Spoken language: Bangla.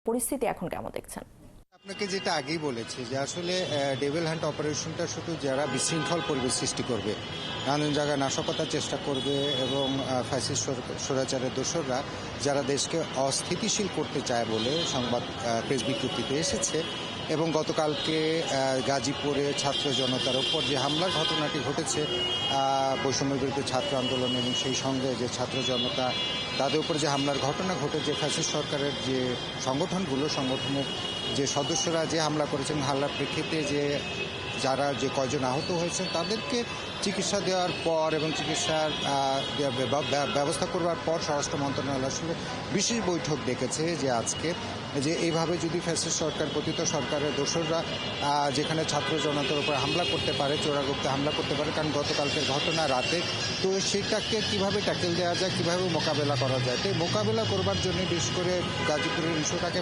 পরিস্থিতি এখন কেমন দেখছেন? আপনাকে যেটা আগেই বলেছি যে আসলে ডেভিল হান্ট অপারেশনটা শুধু যারা বিশৃঙ্খল পরিবেশ সৃষ্টি করবে, নানান জায়গায় নাশকতার চেষ্টা করবে এবং ফ্যাসিস্ট স্বৈরাচারের দোসররা যারা দেশকে অস্থিতিশীল করতে চায় বলে সংবাদ প্রেস বিজ্ঞপ্তিতে এসেছে। এবং গতকালকে গাজীপুরে ছাত্র জনতার উপর যে হামলার ঘটনাটি ঘটেছে, বৈষম্য বিরোধী ছাত্র আন্দোলন এবং সেই সঙ্গে যে ছাত্র জনতা তাদের উপর যে হামলার ঘটনা ঘটেছে, ফ্যাসিস্ট সরকারের যে সংগঠনের যে সদস্যরা যে হামলা করেছেন, হামলার প্রেক্ষিতে যারা কয়জন আহত হয়েছেন তাদেরকে চিকিৎসা দেওয়ার পর এবং চিকিৎসার ব্যবস্থা করবার পর স্বরাষ্ট্র মন্ত্রণালয় আসলে বিশেষ বৈঠক ডেকেছে যে আজকে যে এইভাবে যদি ফ্যাসিস্ট সরকার পতিত সরকারের দোসররা যেখানে ছাত্র জনতার উপর হামলা করতে পারে, চোরাগুপ্তে হামলা করতে পারে, কারণ গতকালকের ঘটনা রাতে, তো সেটাকে কীভাবে ট্যাকেল দেওয়া যায়, কীভাবে মোকাবেলা করা যায়, তো মোকাবেলা করবার জন্য বিশেষ করে গাজীপুরের ইস্যুটাকে